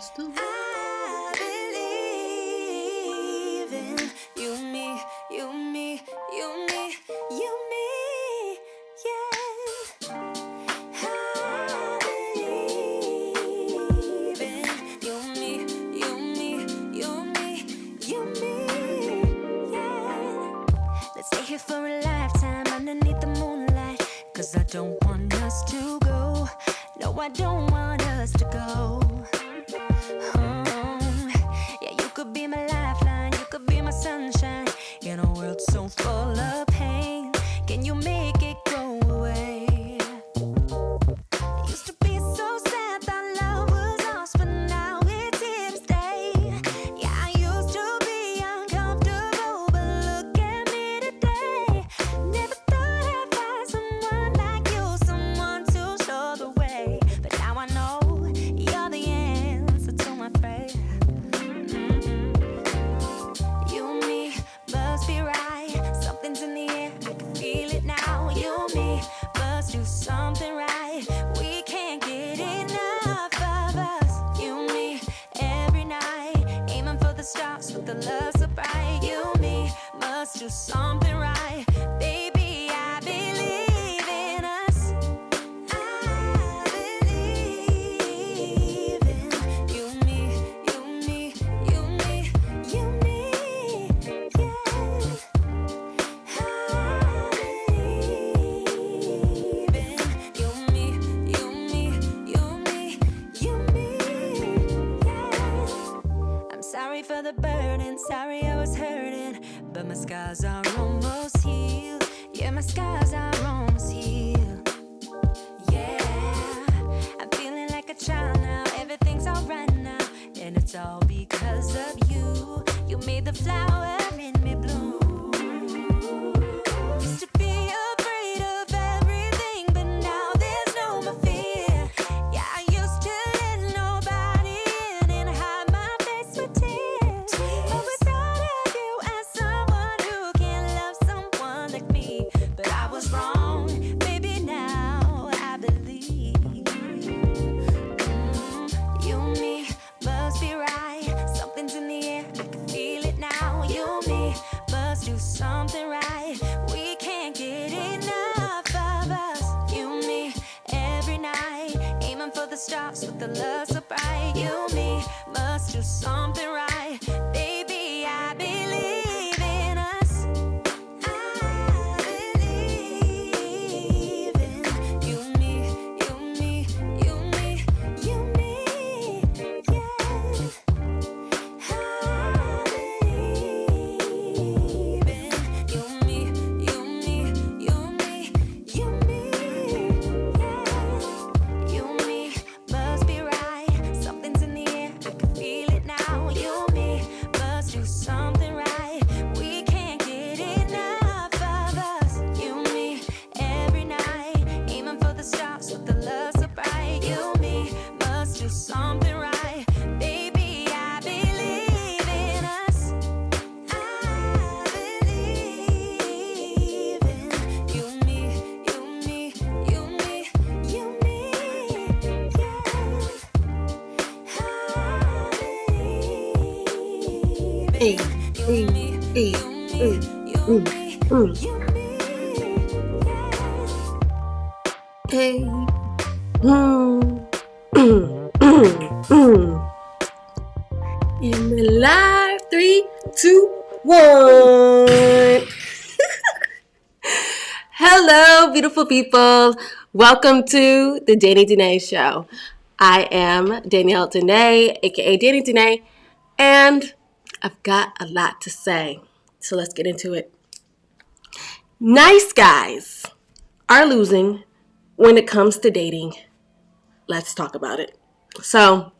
Still. I believe in you, me, you, me, you, me, you, me, yeah. I believe in you, me, you, me, you, me, you, me, yeah. Let's stay here for a lifetime underneath the moonlight, 'cause I don't want us to go. No, I don't want us to go. Yeah, you could be my lifeline, you could be my sunshine in a world so full of pain. Can you make it go away? It used to be so sad that love was lost, but now it's here to stay. Yeah, I used to be uncomfortable, but look at me today. Never thought I'd find someone like you, someone to show the way. But now I know you're the answer to my prayer. You and me must be right. Something's in the air, I can feel it now. You and me must do something right. We can't get enough of us. You and me every night, aiming for the stars with the love so bright. You and me must do something right. Baby, I believe in us. I believe in you, me, you, me, you, me, you, me, yeah. I believe in you, me, you, me, you, me, you, me, yeah. I'm sorry for the burden, sorry I was hurting, but my scars are almost healed. Yeah, my scars are almost healed. Yeah, I'm feeling like a child now. Everything's alright now, and it's all because of you. You made the flower in me bloom. Used to be afraid of everything, but now there's no more fear. Yeah, I used to let nobody in and hide my face with tears. But we thought of you as someone who can love someone like me. But I was wrong, baby, now I believe. You and me must be right. Something's in the air, I can feel it now. You and me must do something right. We can't get enough of us. You and me every night, aiming for the stars with the love so bright. You and me must do something right. Baby, I believe in us. I believe in you, me, you, me, you, me, you, me, yeah. I believe in you, me, you, me, you, me, you, me, yeah. You and me must be right. Something's in the air, I can feel it now. You and me must do something right. We can't get enough of us. You and me every night, aiming for the stars with the love so bright. You and me must do something right. Baby, I believe in us. I believe in you, me, you, me, you, me, you, me, yeah. I believe Hey, in you, hey, me, hey, you, hey, me, you, me, you, me, yeah. hey. And we're live. 3, 2, 1. Hello, beautiful people. Welcome to the Danae Show. I am Danielle Danea, aka Danae, and I've got a lot to say. So let's get into it. Nice guys are losing when it comes to dating. Let's talk about it. So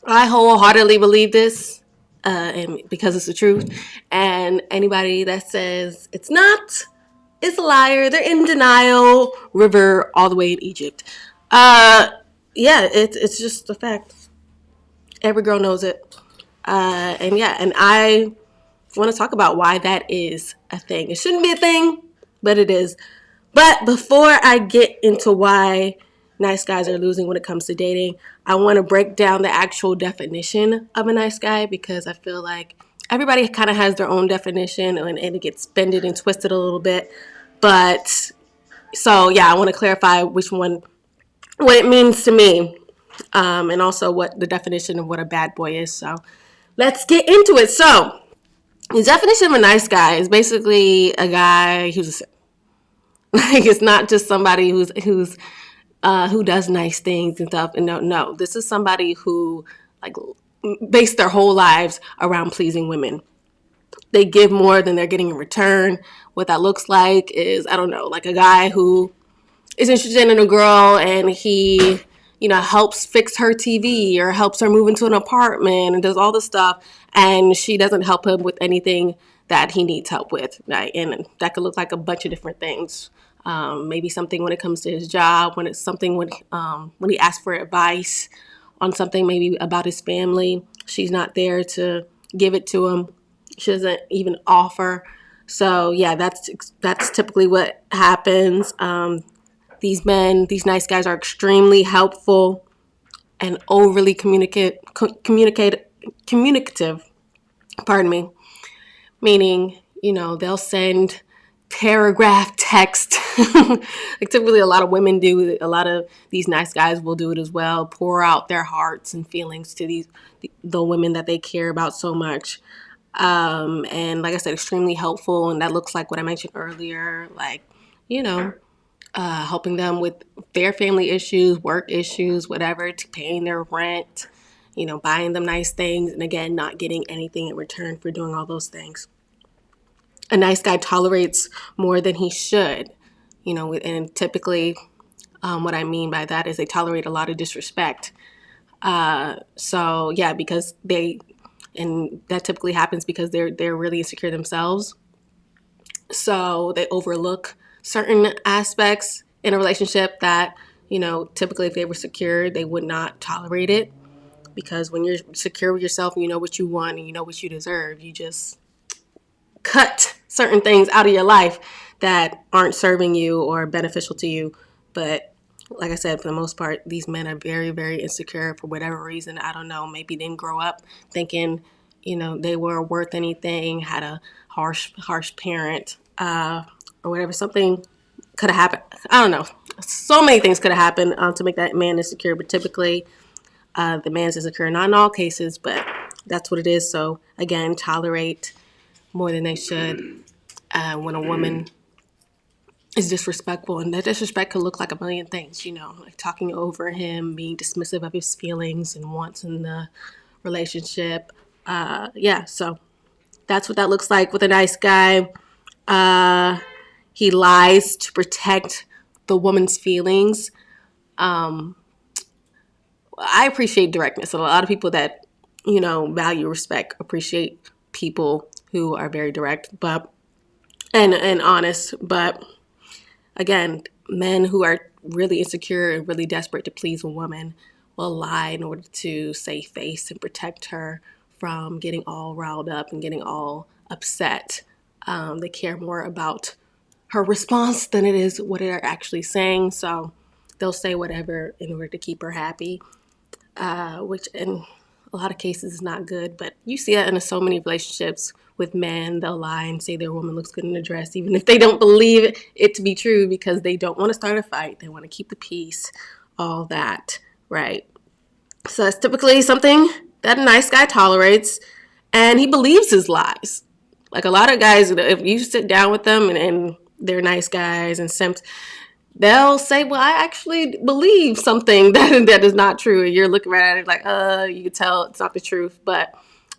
I wholeheartedly believe this, and because it's the truth. And anybody that says it's not is a liar. They're in denial. River all the way in Egypt. Yeah, it's just a fact. Every girl knows it. And I want to talk about why that is a thing. It shouldn't be a thing, but it is. But before I get into why nice guys are losing when it comes to dating. I want to break down the actual definition of a nice guy because I feel like everybody kind of has their own definition and it gets bended and twisted a little bit. But so, yeah, I want to clarify which one, what it means to me, and also what the definition of what a bad boy is. So let's get into it. So the definition of a nice guy is basically a guy who's like, it's not just somebody who does nice things and stuff. And no, this is somebody who like base their whole lives around pleasing women. They give more than they're getting in return. What that looks like is, I don't know, like a guy who is interested in a girl and he, helps fix her TV or helps her move into an apartment and does all this stuff. And she doesn't help him with anything that he needs help with. Right? And that could look like a bunch of different things. Maybe something when it comes to his job, when it's something when he asks for advice on something maybe about his family. She's not there to give it to him. She doesn't even offer. So yeah, that's typically what happens. These nice guys are extremely helpful and overly communicative. Pardon me. Meaning, they'll send paragraph text. Like typically a lot of women do. A lot of these nice guys will do it as well. Pour out their hearts and feelings to the women that they care about so much. And like I said, extremely helpful. And that looks like what I mentioned earlier, like, helping them with their family issues, work issues, whatever, to paying their rent, buying them nice things. And again, not getting anything in return for doing all those things. A nice guy tolerates more than he should, and typically what I mean by that is they tolerate a lot of disrespect. So yeah, because and that typically happens because they're really insecure themselves. So they overlook certain aspects in a relationship that, typically if they were secure, they would not tolerate it. Because when you're secure with yourself and you know what you want and you know what you deserve, you just cut certain things out of your life that aren't serving you or beneficial to you. But like I said, for the most part, these men are very, very insecure for whatever reason. I don't know. Maybe they didn't grow up thinking, they were worth anything, had a harsh parent, or whatever. Something could have happened. I don't know. So many things could have happened to make that man insecure. But typically, the man's insecure. Not in all cases, but that's what it is. So again, tolerate more than they should when a woman is disrespectful. And that disrespect could look like a million things, like talking over him, being dismissive of his feelings and wants in the relationship. So that's what that looks like with a nice guy. He lies to protect the woman's feelings. I appreciate directness. And a lot of people that, value respect, appreciate people who are very direct, and honest. But again, men who are really insecure and really desperate to please a woman will lie in order to save face and protect her from getting all riled up and getting all upset. They care more about her response than it is what they're actually saying. So they'll say whatever in order to keep her happy, which in a lot of cases is not good. But you see that in so many relationships with men. They'll lie and say their woman looks good in a dress, even if they don't believe it to be true, because they don't want to start a fight. They want to keep the peace, all that, right? So that's typically something that a nice guy tolerates, and he believes his lies. Like a lot of guys, if you sit down with them and they're nice guys and simps, they'll say, well, I actually believe something that is not true. And you're looking right at it like, you can tell it's not the truth. But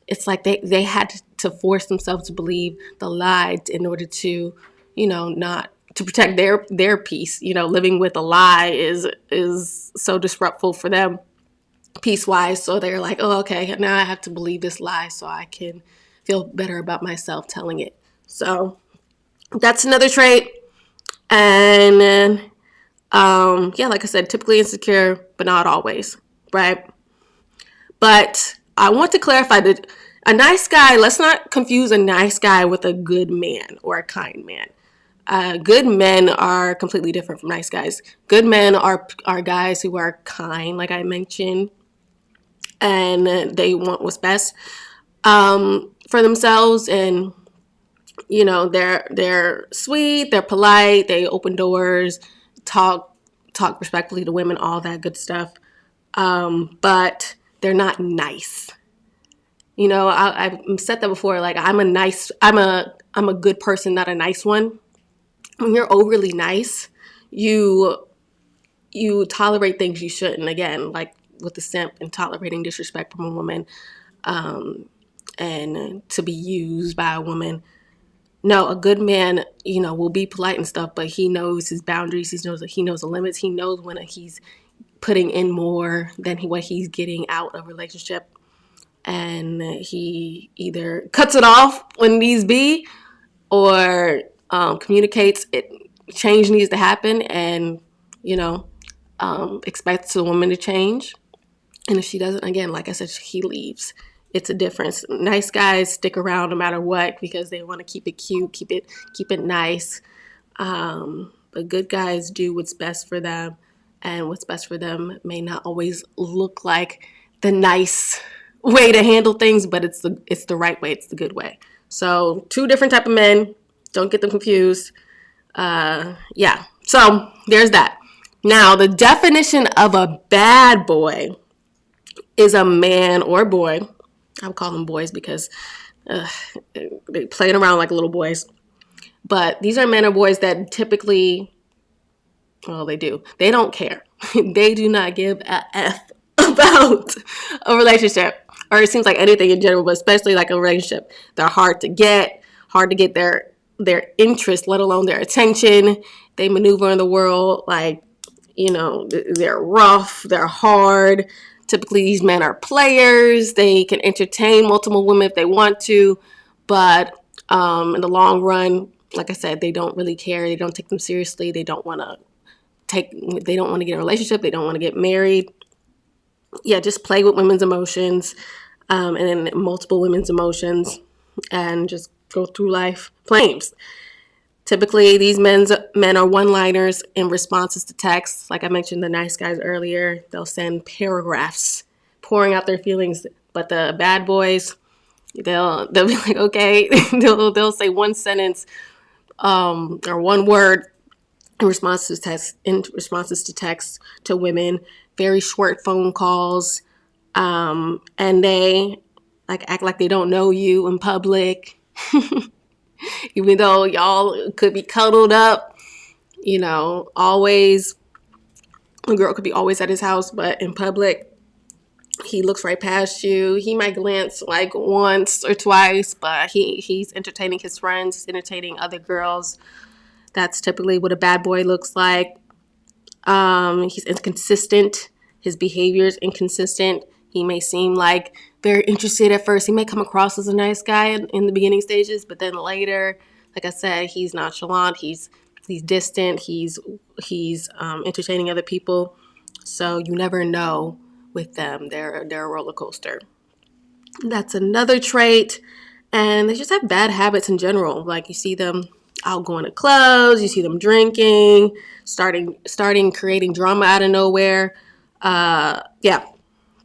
it's like they had to force themselves to believe the lie in order to, not to protect their peace. Living with a lie is so disruptful for them peace-wise. So they're like, oh, okay, now I have to believe this lie so I can feel better about myself telling it. So that's another trait. And like I said, typically insecure, but not always, right? But I want to clarify that a nice guy, let's not confuse a nice guy with a good man or a kind man. Good men are completely different from nice guys. Good men are guys who are kind, like I mentioned, and they want what's best for themselves. And they're sweet, they're polite, they open doors, talk respectfully to women, all that good stuff. But they're not nice. I've said that before. Like I'm a good person, not a nice one. When you're overly nice, you tolerate things you shouldn't. Again, like with the simp and tolerating disrespect from a woman, and to be used by a woman. No, a good man, will be polite and stuff, but he knows his boundaries. He knows the limits. He knows when he's putting in more than what he's getting out of a relationship, and he either cuts it off when needs be, or communicates it. Change needs to happen, and expects the woman to change. And if she doesn't, again, like I said, he leaves. It's a difference. Nice guys stick around no matter what because they want to keep it cute, keep it nice. But good guys do what's best for them, and what's best for them may not always look like the nice way to handle things, but it's the right way. It's the good way. So 2 different type of men. Don't get them confused. Yeah. So there's that. Now the definition of a bad boy is a man or boy. I would call them boys because they playing around like little boys. But these are men or boys that typically, well, they do. They don't care. They do not give a F about a relationship, or it seems like anything in general, but especially like a relationship. They're hard to get their interest, let alone their attention. They maneuver in the world like, they're rough, they're hard. Typically, these men are players. They can entertain multiple women if they want to, but in the long run, like I said, they don't really care. They don't take them seriously. They don't want to get in a relationship. They don't want to get married. Yeah, just play with women's emotions, and then multiple women's emotions, and just go through life playing. Typically, these men are one-liners in responses to texts. Like I mentioned, the nice guys earlier, they'll send paragraphs pouring out their feelings. But the bad boys, they'll be like, okay, they'll say one sentence or one word in responses to text to women. Very short phone calls, and they act like they don't know you in public. Even though y'all could be cuddled up, always, a girl could be always at his house, but in public, he looks right past you. He might glance like once or twice, but he's entertaining his friends, he's entertaining other girls. That's typically what a bad boy looks like. He's inconsistent. His behavior is inconsistent. He may seem like very interested at first. He may come across as a nice guy in the beginning stages, but then later, like I said, he's nonchalant. He's distant. He's entertaining other people. So you never know with them. They're a roller coaster. That's another trait. And they just have bad habits in general. Like you see them out going to clubs. You see them drinking, starting creating drama out of nowhere. Yeah.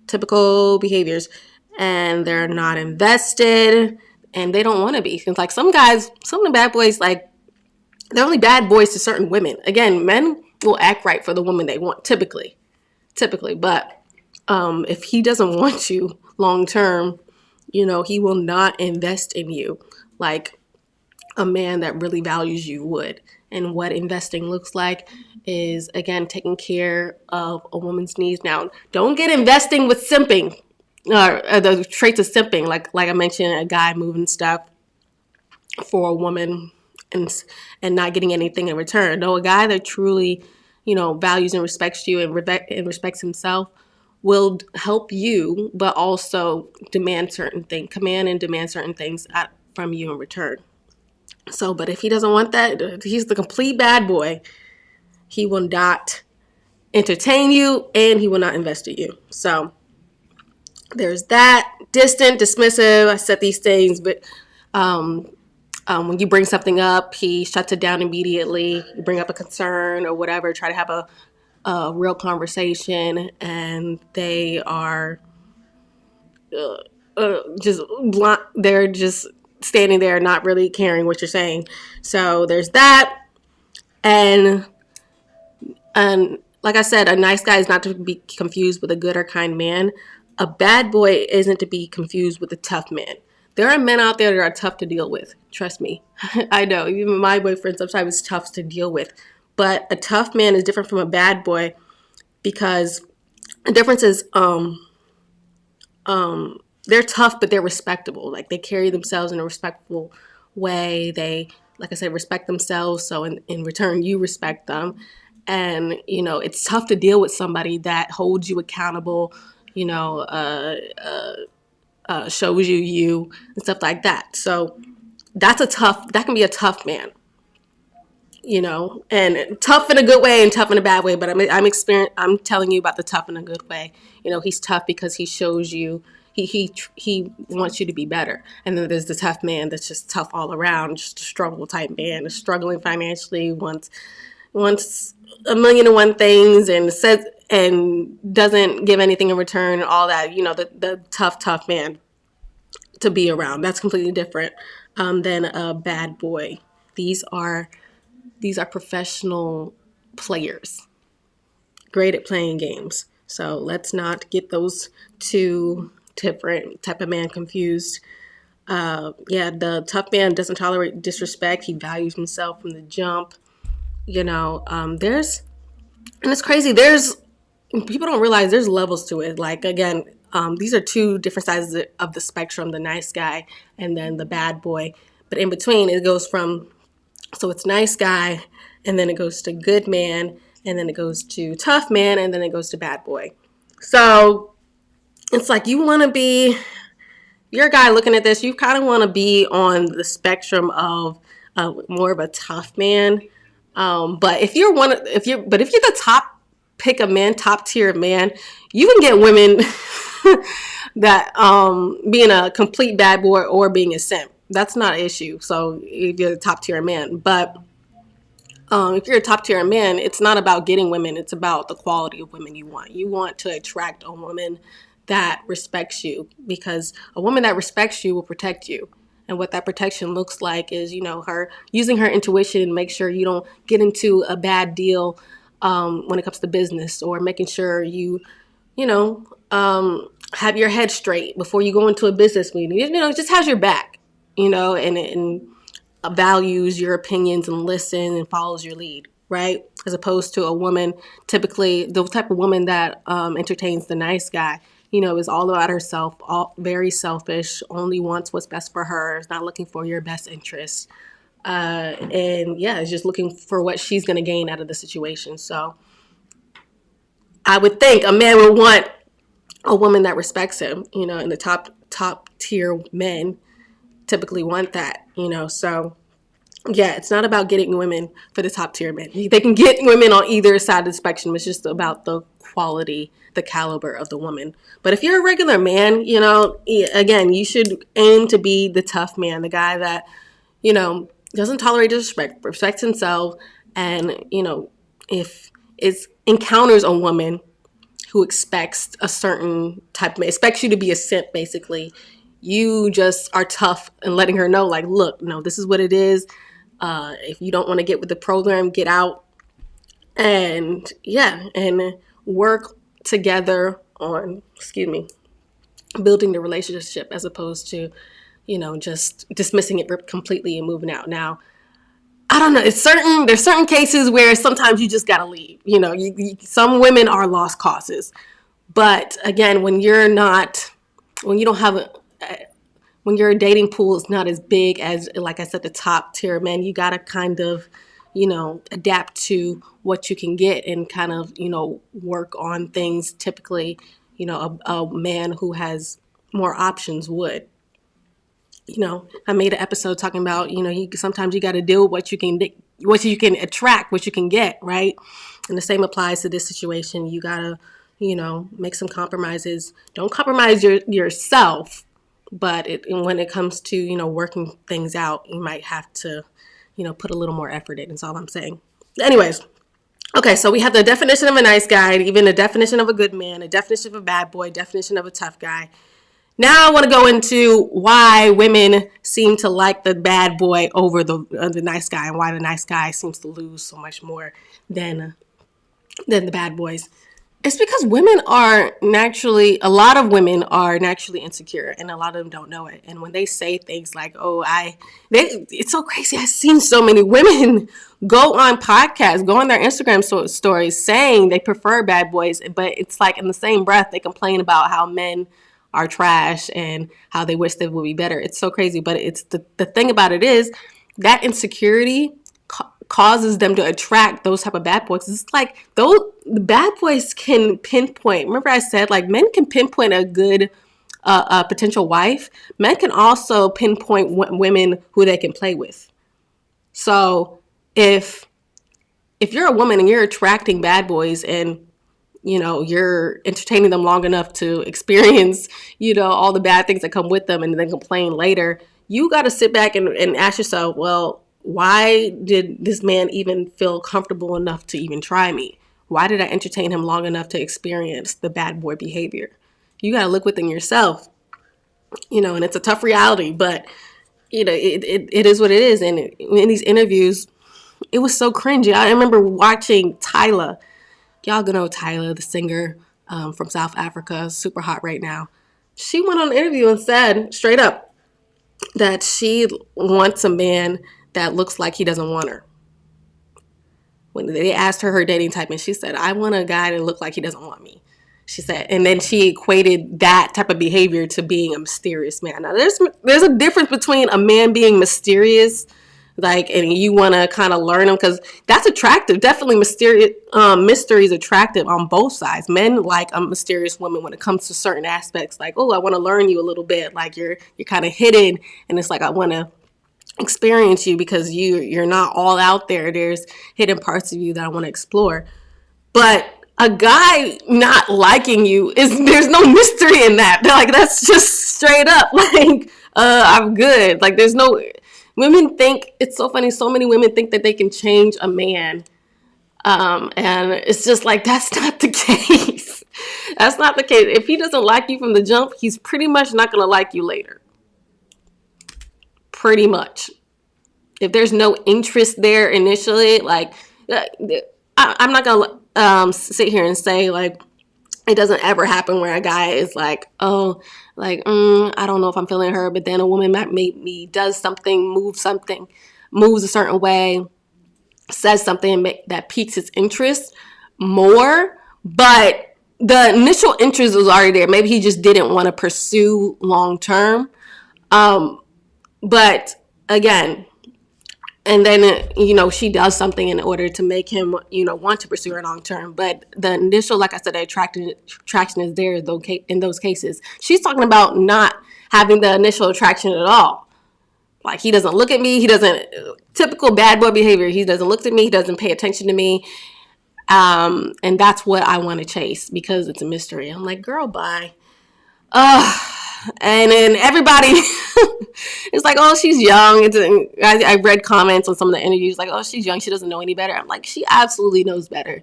Typical behaviors, and they're not invested, and they don't want to be. It's like some of the bad boys, like they're only bad boys to certain women. Again, men will act right for the woman they want, typically, but if he doesn't want you long term, he will not invest in you like a man that really values you would. And what investing looks like is, again, taking care of a woman's needs. Now, don't get investing with simping, the traits of simping. Like I mentioned, a guy moving stuff for a woman and not getting anything in return. No, a guy that truly, values and respects you and respects himself will help you, but also command and demand certain things from you in return. So, but if he doesn't want that, he's the complete bad boy. He will not entertain you, and he will not invest in you. So there's that. Distant, dismissive. I said these things, but When you bring something up, he shuts it down immediately. You bring up a concern or whatever, try to have a real conversation, and they are just blunt. They're just standing there, not really caring what you're saying. So there's that, and like I said, a nice guy is not to be confused with a good or kind man. A bad boy isn't to be confused with a tough man. There are men out there that are tough to deal with. Trust me. I know. Even my boyfriend sometimes is tough to deal with. But a tough man is different from a bad boy because the difference is they're tough, but they're respectable. Like they carry themselves in a respectful way. They, like I said, respect themselves. So in return, you respect them. And, it's tough to deal with somebody that holds you accountable, you know, shows you and stuff like that. So that can be a tough man, and tough in a good way and tough in a bad way. But I'm telling you about the tough in a good way. He's tough because he shows you, he wants you to be better. And then there's the tough man that's just tough all around, just a struggle type man, is struggling financially, wants a million and one things and says and doesn't give anything in return, all that, the tough man to be around. That's completely different than a bad boy. These are professional players, great at playing games. So let's not get those two different type of man confused. The tough man doesn't tolerate disrespect. He values himself from the jump. And it's crazy. People don't realize there's levels to it. Like, again, these are two different sides of the spectrum, the nice guy and then the bad boy. But in between, it goes from, so it's nice guy, and then it goes to good man, and then it goes to tough man, and then it goes to bad boy. So it's like you're a guy looking at this, you kind of want to be on the spectrum of more of a tough man. But if you're the top tier man, you can get women that being a complete bad boy or being a simp. That's not an issue. So if you're the top tier man, but if you're a top tier man, it's not about getting women. It's about the quality of women you want. You want to attract a woman that respects you, because a woman that respects you will protect you. And what that protection looks like is, her using her intuition to make sure you don't get into a bad deal when it comes to business, or making sure you have your head straight before you go into a business meeting. Just has your back, and values your opinions and listen and follows your lead, right? As opposed to a woman, typically the type of woman that entertains the nice guy, is all about herself, very selfish, only wants what's best for her, is not looking for your best interest. Is just looking for what she's going to gain out of the situation. So I would think a man would want a woman that respects him, and the top tier men typically want that, so yeah, it's not about getting women for the top tier men. They can get women on either side of the spectrum. It's just about the quality, the caliber of the woman. But if you're a regular man, again, you should aim to be the tough man, the guy that, doesn't tolerate disrespect, respects himself, and, if it encounters a woman who expects a certain type of man, expects you to be a simp, basically, you just are tough and letting her know, like, look, no, this is what it is. If you don't want to get with the program, get out. And work together on, building the relationship, as opposed to, just dismissing it completely and moving out. Now, I don't know. There's certain cases where sometimes you just gotta leave. Some women are lost causes, but again, when your dating pool is not as big as, like I said, the top tier men, you gotta kind of, adapt to what you can get and kind of, work on things. Typically, a man who has more options would. I made an episode talking about, sometimes you got to deal with what you can attract, what you can get, right? And the same applies to this situation. You got to, make some compromises. Don't compromise yourself, But when it comes to, working things out, you might have to, put a little more effort in. That's all I'm saying. Anyways, okay, so we have the definition of a nice guy, even a definition of a good man, a definition of a bad boy, definition of a tough guy. Now I want to go into why women seem to like the bad boy over the nice guy, and why the nice guy seems to lose so much more than the bad boys. It's because a lot of women are naturally insecure, and a lot of them don't know it. And when they say things like, it's so crazy. I've seen so many women go on podcasts, go on their Instagram stories saying they prefer bad boys, but it's like in the same breath, they complain about how men are trash and how they wish they would be better. It's so crazy. But it's the thing about it is that insecurity causes them to attract those type of bad boys. It's like the bad boys can pinpoint. Remember I said like men can pinpoint a good potential wife. Men can also pinpoint women who they can play with. So if you're a woman and you're attracting bad boys, and you're entertaining them long enough to experience, all the bad things that come with them, and then complain later, you got to sit back and ask yourself, well, why did this man even feel comfortable enough to even try me? Why did I entertain him long enough to experience the bad boy behavior? You got to look within yourself, and it's a tough reality, but, it is what it is. And in these interviews, it was so cringy. I remember watching Tyla. Y'all gonna know Tyla, the singer from South Africa, super hot right now. She went on an interview and said straight up that she wants a man that looks like he doesn't want her. When they asked her dating type, and she said, I want a guy that look like he doesn't want me. She said, and then she equated that type of behavior to being a mysterious man. Now, there's a difference between a man being mysterious, and you want to kind of learn him, because that's attractive. Definitely mystery is attractive on both sides. Men like a mysterious woman when it comes to certain aspects, like, oh, I want to learn you a little bit. Like you're kind of hidden, and it's like, I want to experience you because you're not all out there. There's hidden parts of you that I want to explore. But a guy not liking you there's no mystery in that. Like that's just straight up like I'm good. Like there's no women think it's so funny. So many women think that they can change a man. And it's just like that's not the case. That's not the case. If he doesn't like you from the jump, he's pretty much not going to like you later. Pretty much. If there's no interest there initially, like I'm not gonna sit here and say like it doesn't ever happen where a guy is like, oh, like I don't know if I'm feeling her, but then a woman maybe does something, moves a certain way, says something that piques his interest more, but the initial interest was already there. Maybe he just didn't want to pursue long term. But again, and then, she does something in order to make him, want to pursue her long term. But the initial, like I said, attraction is there in those cases. She's talking about not having the initial attraction at all. Like, he doesn't look at me. He doesn't, typical bad boy behavior. He doesn't look at me. He doesn't pay attention to me. And that's what I want to chase because it's a mystery. I'm like, girl, bye. And then everybody is like, oh, she's young. I read comments on some of the interviews like, oh, she's young. She doesn't know any better. I'm like, she absolutely knows better.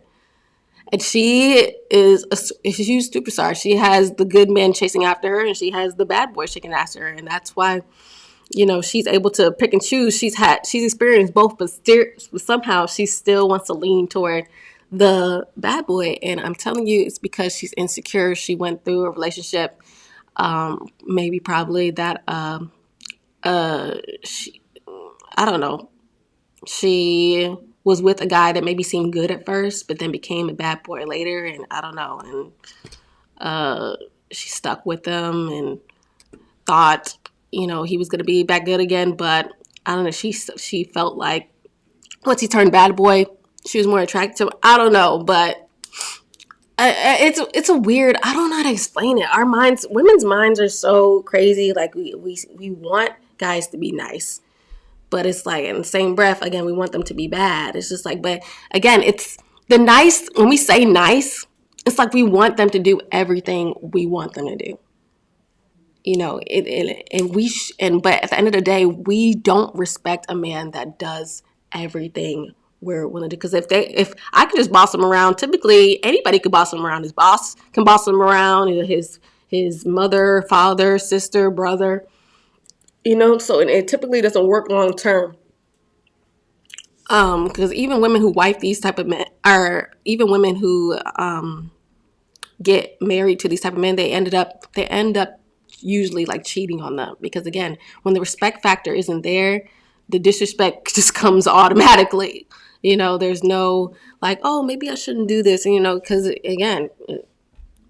And she is a huge superstar. She has the good men chasing after her, and she has the bad boys chasing after her. And that's why, she's able to pick and choose. She's experienced both, but somehow she still wants to lean toward the bad boy. And I'm telling you, it's because she's insecure. She went through a relationship. Maybe probably that, I don't know. She was with a guy that maybe seemed good at first, but then became a bad boy later. And I don't know. And, she stuck with him and thought, he was going to be back good again. But I don't know. She felt like once he turned bad boy, she was more attracted to him. I don't know, but it's a weird, I don't know how to explain it. Women's minds are so crazy. Like we want guys to be nice, but it's like in the same breath, again, we want them to be bad. It's just like, but again, it's the nice, when we say nice, it's like we want them to do everything we want them to do. but at the end of the day, we don't respect a man that does everything we're willing to. Because if I could just boss him around, typically anybody could boss him around. His boss can boss him around. His mother, father, sister, brother. So it typically doesn't work long term. Because even women who wife these type of men, or even women who get married to these type of men, they end up usually like cheating on them, because again, when the respect factor isn't there, the disrespect just comes automatically. There's no like, oh, maybe I shouldn't do this, because again,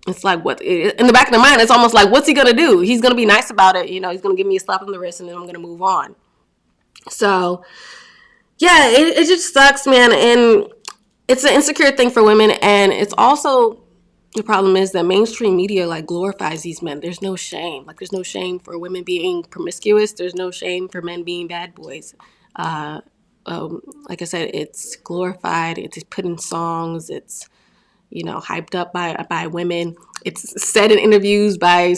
it's like, what in the back of the mind, it's almost like, what's he gonna do? He's gonna be nice about it, he's gonna give me a slap on the wrist, and then I'm gonna move on. So yeah, it just sucks, man. And it's an insecure thing for women. And it's also, the problem is that mainstream media like glorifies these men. There's no shame. Like, there's no shame for women being promiscuous. There's no shame for men being bad boys. Uh, like I said, it's glorified. It's put in songs. It's, hyped up by women. It's said in interviews by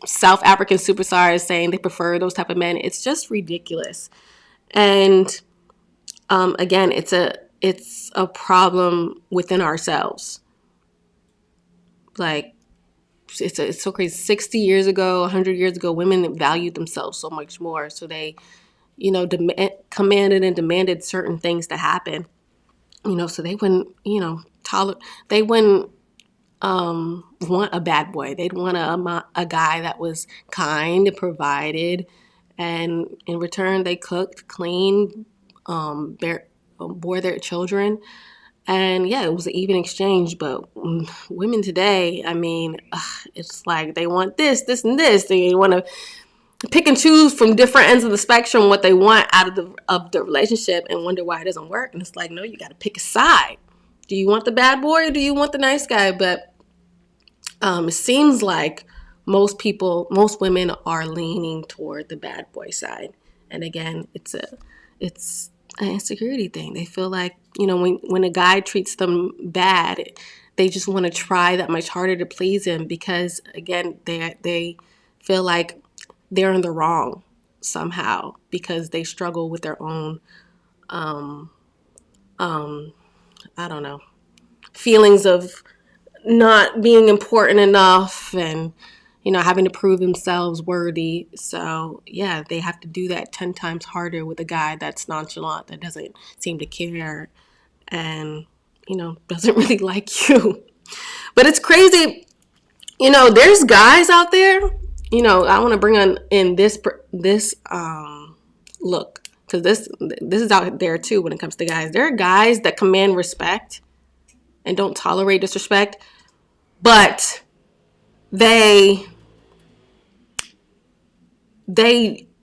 South African superstars saying they prefer those type of men. It's just ridiculous. And again, it's a problem within ourselves. Like, it's so crazy. 60 years ago, 100 years ago, women valued themselves so much more. So they, commanded and demanded certain things to happen. So they wouldn't, they wouldn't want a bad boy. They'd want a guy that was kind and provided, and in return, they cooked, cleaned, bore their children. And yeah, it was an even exchange. But women today, I mean, it's like they want this, and this. They want to pick and choose from different ends of the spectrum what they want out of the relationship, and wonder why it doesn't work. And it's like, no, you got to pick a side. Do you want the bad boy, or do you want the nice guy? But it seems like most women are leaning toward the bad boy side. And again, it's an insecurity thing. They feel like, when a guy treats them bad, they just want to try that much harder to please him, because again, they feel like they're in the wrong somehow, because they struggle with their own I don't know, feelings of not being important enough, and having to prove themselves worthy. So yeah, they have to do that 10 times harder with a guy that's nonchalant, that doesn't seem to care, and doesn't really like you. But it's crazy. There's guys out there. I want to bring on in this look, because this is out there too when it comes to guys. There are guys that command respect and don't tolerate disrespect, but they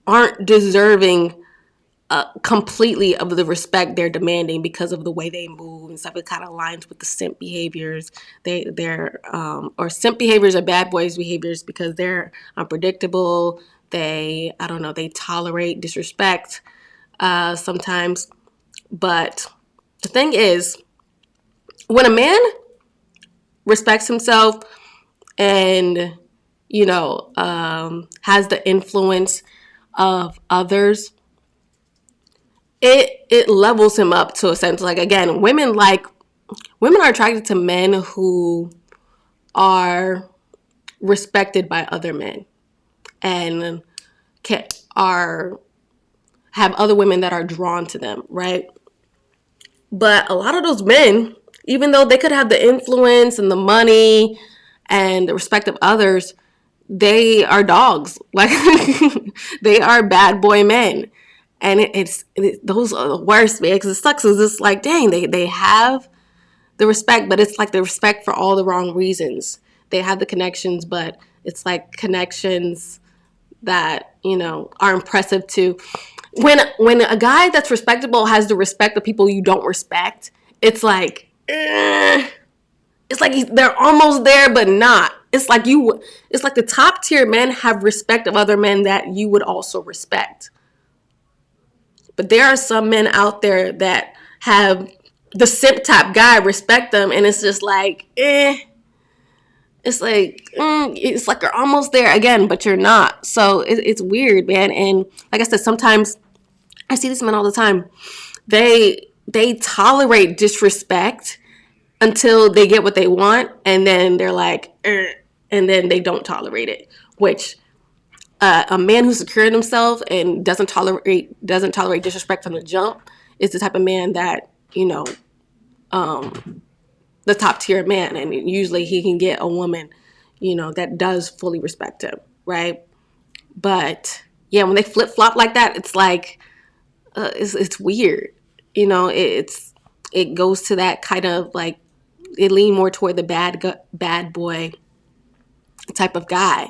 aren't deserving completely of the respect they're demanding, because of the way they move and stuff. It kind of aligns with the simp behaviors. Or simp behaviors are bad boys behaviors, because they're unpredictable. They tolerate disrespect sometimes. But the thing is, when a man respects himself and has the influence of others, it levels him up to a sense. Like, again, women are attracted to men who are respected by other men, and have other women that are drawn to them, right? But a lot of those men, even though they could have the influence and the money and the respect of others, they are dogs. Like, they are bad boy men. And those are the worst, man, because it sucks. It's just like, dang, they have the respect, but it's like the respect for all the wrong reasons. They have the connections, but it's like connections that, are impressive too. When a guy that's respectable has the respect of people you don't respect, it's like, it's like they're almost there, but not. It's like the top tier men have respect of other men that you would also respect. But there are some men out there that have the simp type guy respect them, and it's just like, it's like you're almost there again, but you're not. So it's weird, man. And like I said, sometimes I see these men all the time. They tolerate disrespect until they get what they want, and then they're like, and then they don't tolerate it. Which a man who's secure in himself and doesn't tolerate disrespect from the jump is the type of man that the top tier man, and usually he can get a woman, that does fully respect him, right? But yeah, when they flip flop like that, it's like it's weird, it goes to that kind of like it lean more toward the bad boy type of guy,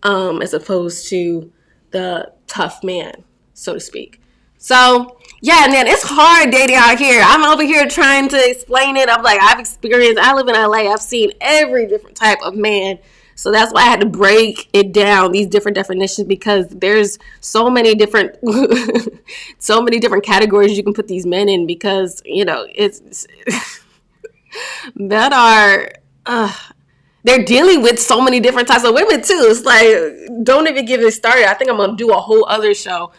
as opposed to the tough man, so to speak. So yeah, man, it's hard dating out here. I'm over here trying to explain it. I'm like, I live in LA. I've seen every different type of man. So that's why I had to break it down, these different definitions, because there's so many different so many different categories you can put these men in, because it's that are they're dealing with so many different types of women too. It's like, don't even get it started. I think I'm gonna do a whole other show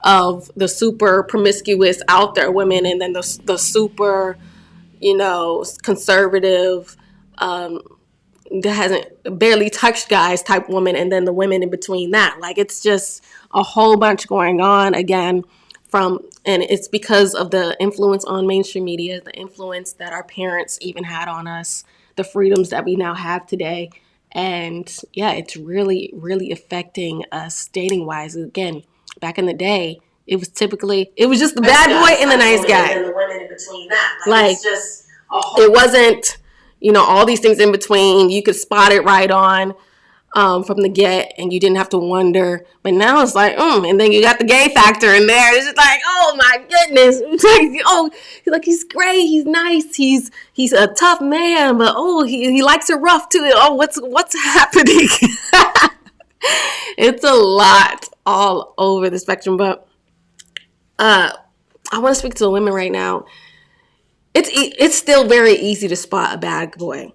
of the super promiscuous out there women, and then the super, conservative, that hasn't barely touched guys type woman, and then the women in between that. Like, it's just a whole bunch going on again and it's because of the influence on mainstream media, the influence that our parents even had on us, the freedoms that we now have today. And yeah, it's really, really affecting us dating wise. Again, back in the day, it was just the bad boy and the nice guy. And the women in between that. Like it's just it wasn't, all these things in between. You could spot it right on from the get, and you didn't have to wonder. But now it's like, and then you got the gay factor in there. It's just like, oh my goodness. It's like, he's great, he's nice, he's a tough man, but he likes it rough too. Oh, what's happening? It's a lot all over the spectrum. But I want to speak to the women right now. It's still very easy to spot a bad boy,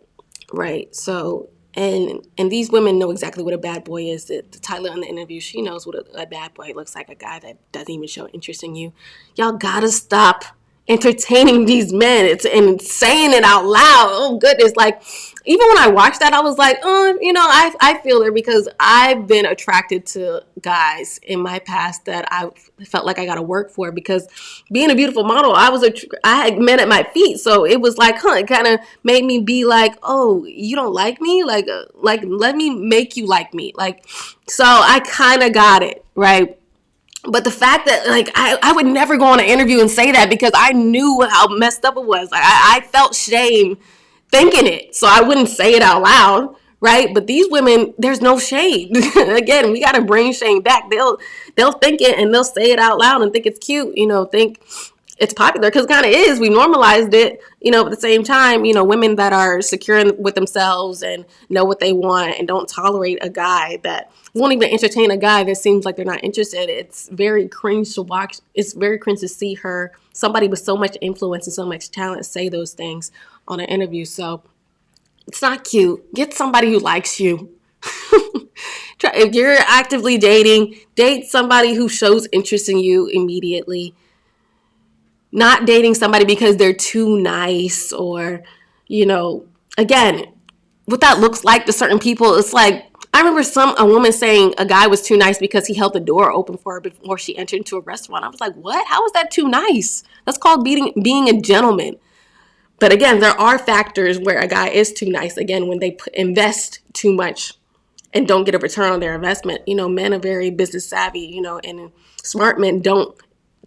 right? So, and these women know exactly what a bad boy is. The Tyler in the interview, she knows what a bad boy looks like, a guy that doesn't even show interest in you. Y'all gotta stop entertaining these men and saying it out loud. Oh goodness, like even when I watched that, I was like, I feel it, because I've been attracted to guys in my past that I felt like I got to work for, because being a beautiful model, I had men at my feet, so it was like, it kind of made me be like, oh, you don't like me, like let me make you like me, like, so I kind of got it, right? But the fact that, like, I would never go on an interview and say that, because I knew how messed up it was. Like, I felt shame thinking it, so I wouldn't say it out loud, right? But these women, there's no shame. Again, we got to bring shame back. They'll think it, and they'll say it out loud and think it's cute, think it's popular, because it kind of is. We normalized it, but at the same time, women that are secure with themselves and know what they want and don't tolerate a guy that won't even entertain a guy that seems like they're not interested. It's very cringe to watch. It's very cringe to see somebody with so much influence and so much talent, say those things on an interview. So it's not cute. Get somebody who likes you. If you're actively dating, date somebody who shows interest in you immediately. Not dating somebody because they're too nice, or, again, what that looks like to certain people. It's like, I remember a woman saying a guy was too nice because he held the door open for her before she entered into a restaurant. I was like, what? How is that too nice? That's called being a gentleman. But again, there are factors where a guy is too nice. Again, when they invest too much and don't get a return on their investment. Men are very business savvy, and smart men don't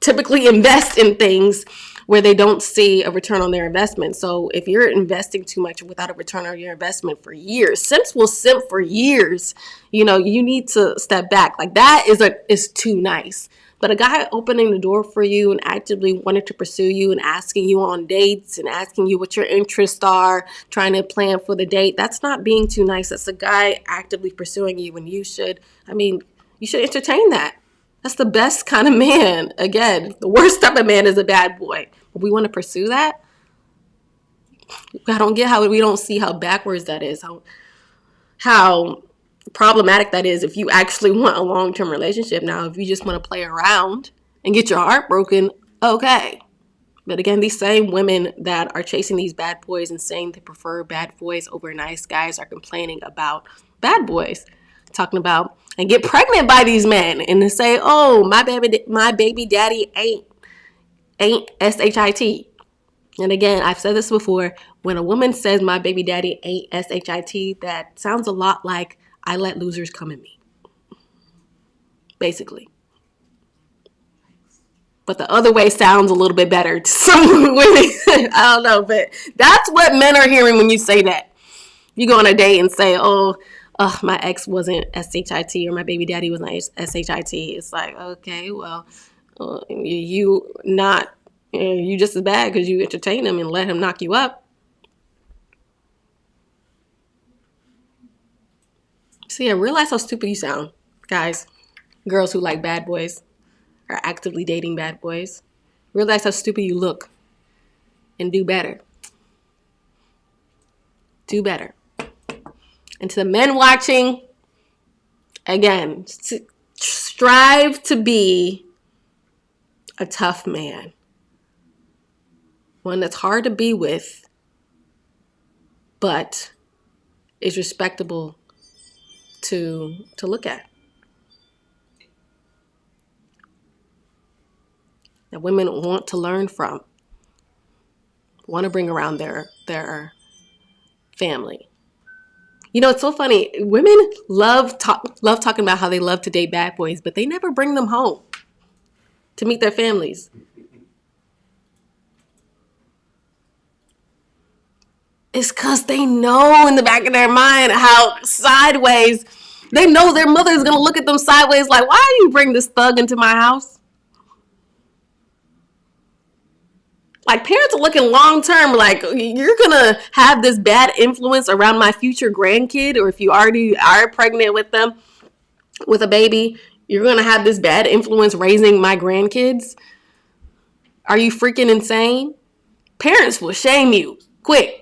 typically invest in things where they don't see a return on their investment. So if you're investing too much without a return on your investment for years, simps will simp for years, you need to step back. Like, that is too nice. But a guy opening the door for you and actively wanting to pursue you and asking you on dates and asking you what your interests are, trying to plan for the date, that's not being too nice. That's a guy actively pursuing you, and you should entertain that. That's the best kind of man. Again, the worst type of man is a bad boy. But we want to pursue that? I don't get how we don't see how backwards that is. how problematic that is if you actually want a long-term relationship. Now, if you just want to play around and get your heart broken, okay. But again, these same women that are chasing these bad boys and saying they prefer bad boys over nice guys are complaining about bad boys, talking about and get pregnant by these men and they say, "Oh, my baby daddy ain't shit." And again, I've said this before. When a woman says my baby daddy ain't shit, that sounds a lot like I let losers come in me, basically. But the other way sounds a little bit better to some women. I don't know, but that's what men are hearing when you say that. You go on a date and say, "Oh, my ex wasn't shit or my baby daddy wasn't shit." It's like, okay, well, you not you just as bad because you entertain him and let him knock you up. So yeah, realize how stupid you sound, guys. Girls who like bad boys are actively dating bad boys. Realize how stupid you look and do better. Do better. And to the men watching, again, strive to be a tough man. One that's hard to be with, but is respectable to look at. That women want to learn from, want to bring around their family. You know, it's so funny. Women love talking about how they love to date bad boys, but they never bring them home to meet their families. It's because they know in the back of their mind how sideways, they know their mother is going to look at them sideways like, why do you bring this thug into my house? Like, parents are looking long term, like, you're going to have this bad influence around my future grandkid, or if you already are pregnant with them, with a baby, you're going to have this bad influence raising my grandkids. Are you freaking insane? Parents will shame you quick.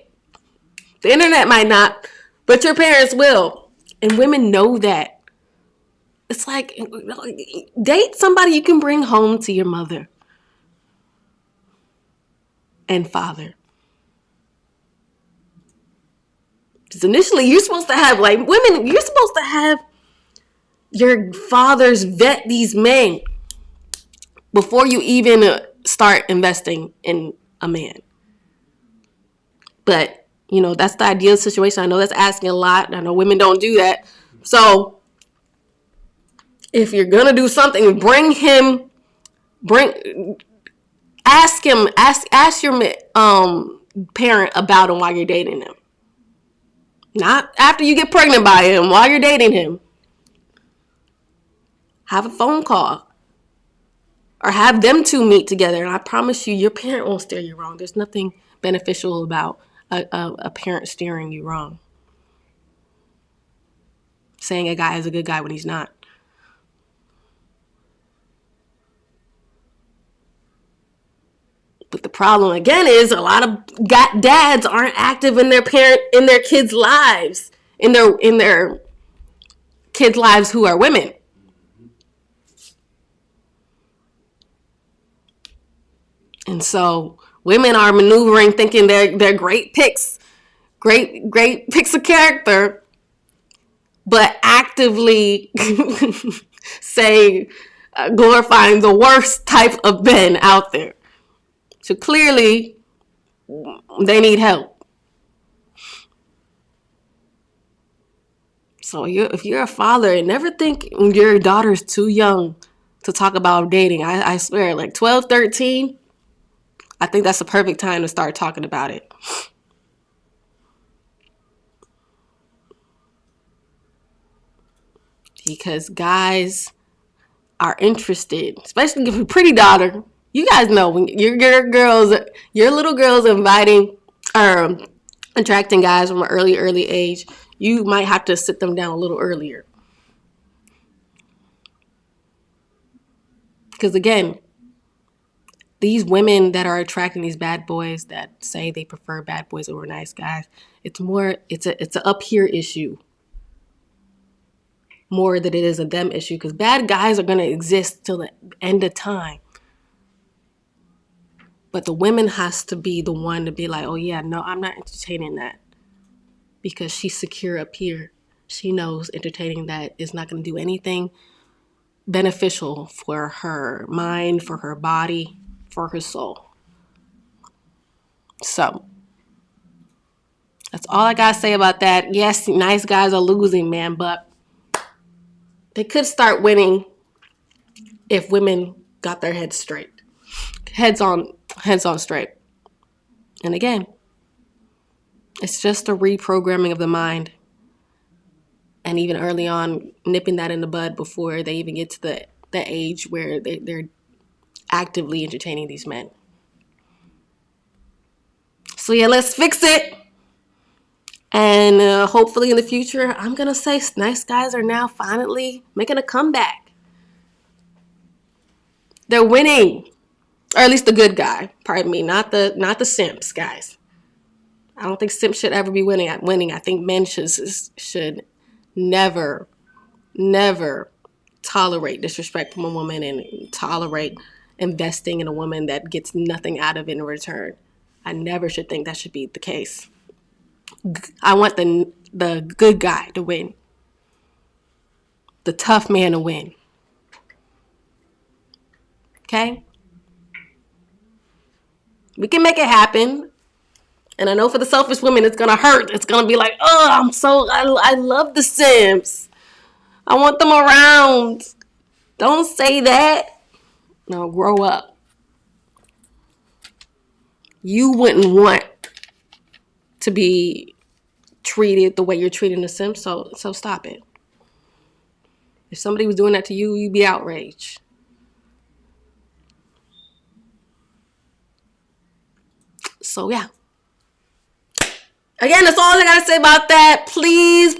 The internet might not, but your parents will. And women know that. It's like, date somebody you can bring home to your mother and father. Because initially, you're supposed to have, like, women, you're supposed to have your fathers vet these men before you even start investing in a man. But, you know, that's the ideal situation. I know that's asking a lot. I know women don't do that. So if you're going to do something, ask your parent about him while you're dating him. Not after you get pregnant by him, while you're dating him. Have a phone call. Or have them two meet together. And I promise you, your parent won't steer you wrong. There's nothing beneficial about a parent steering you wrong. Saying a guy is a good guy when he's not. But the problem again is a lot of dads aren't active in their kids' lives, in their kids' lives who are women. And so women are maneuvering, thinking they're great picks of character, but actively glorifying the worst type of men out there. So clearly, they need help. So if you're a father, never think your daughter's too young to talk about dating. I swear, like 12, 13, I think that's the perfect time to start talking about it. Because guys are interested, especially if you're a pretty daughter. You guys know when your little girls inviting or attracting guys from an early age, you might have to sit them down a little earlier. Because again, these women that are attracting these bad boys that say they prefer bad boys over nice guys, it's a up here issue. more that it is a them issue, because bad guys are going to exist till the end of time. But the women has to be the one to be like, oh yeah, no, I'm not entertaining that, because she's secure up here. She knows entertaining that is not going to do anything beneficial for her mind, for her body, for her soul. So that's all I gotta say about that. Yes, nice guys are losing, man, but they could start winning if women got their heads straight. Heads on straight. And again, it's just a reprogramming of the mind. And even early on, nipping that in the bud before they even get to the age where they're actively entertaining these men. So yeah, let's fix it. And hopefully in the future, I'm going to say nice guys are now finally making a comeback. They're winning. Or at least the good guy. Pardon me. Not the simps, guys. I don't think simps should ever be winning. I think men should never tolerate disrespect from a woman and tolerate investing in a woman that gets nothing out of it in return. I never should think that should be the case. I want the good guy to win. The tough man to win. Okay? We can make it happen. And I know for the selfish women, it's going to hurt. It's going to be like, oh, I love the simps. I want them around. Don't say that. No, grow up. You wouldn't want to be treated the way you're treating the simp, so stop it. If somebody was doing that to you, you'd be outraged. So yeah. Again, that's all I gotta say about that. Please,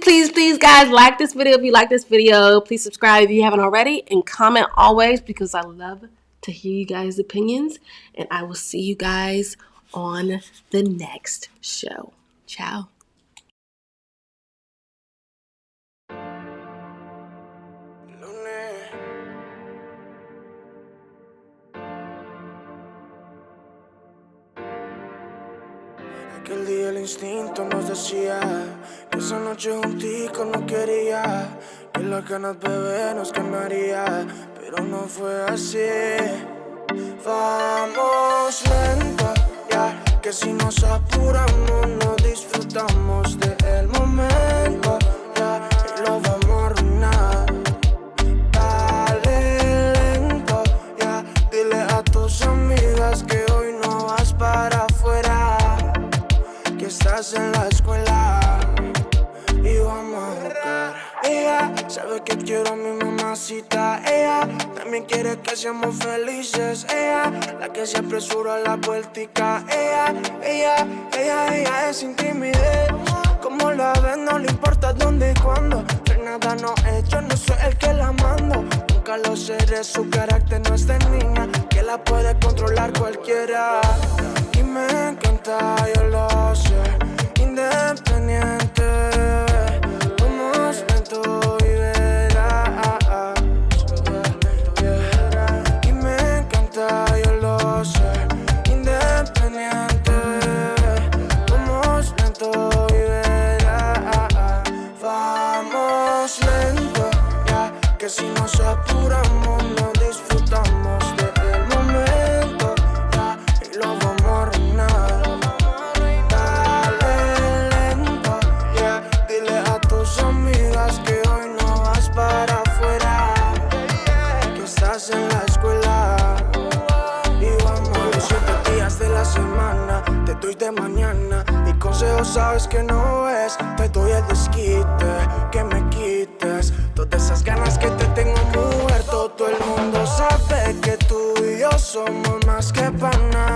guys, like this video if you like this video. Please subscribe if you haven't already, and comment always, because I love to hear you guys' opinions. And I will see you guys on the next show. Ciao. Aquel día el instinto nos decía que esa noche juntico no quería, que las ganas bebé nos quemaría, pero no fue así. Vamos lento, ya, que si nos apuramos no disfrutamos del momento, ya, y lo vamos a arruinar. Dale lento, ya, dile a tus amigas que hoy no vas para afuera, que estás en la escuela y vamos a jugar. Ella sabe que quiero a mi mamacita. Ella también quiere que seamos felices. Ella, la que se apresura a la vueltica. Ella es sin timidez. Como la ves no le importa dónde y cuándo. Nada no es, yo no soy el que la mando. Nunca lo seré, su carácter no es de niña, que la puede controlar cualquiera. Y me encanta, yo lo sé, independiente. Vamos lento y verás. Y me encanta, yo lo sé, independiente. Vamos lento y verás. Vamos lento, ya, que si nos apuramos no disfrutamos del momento, ya, y lo vamos a arruinar. Dale lento, ya, dile a tus amigas que hoy no vas para afuera, que estás en la escuela y vamos a los 7 días de la semana. Te doy de mañana y consejos sabes que no es. Te doy el desquite, que me quites todas esas ganas que te tengo muerto. Todo el mundo sabe que tú y yo somos más que panas.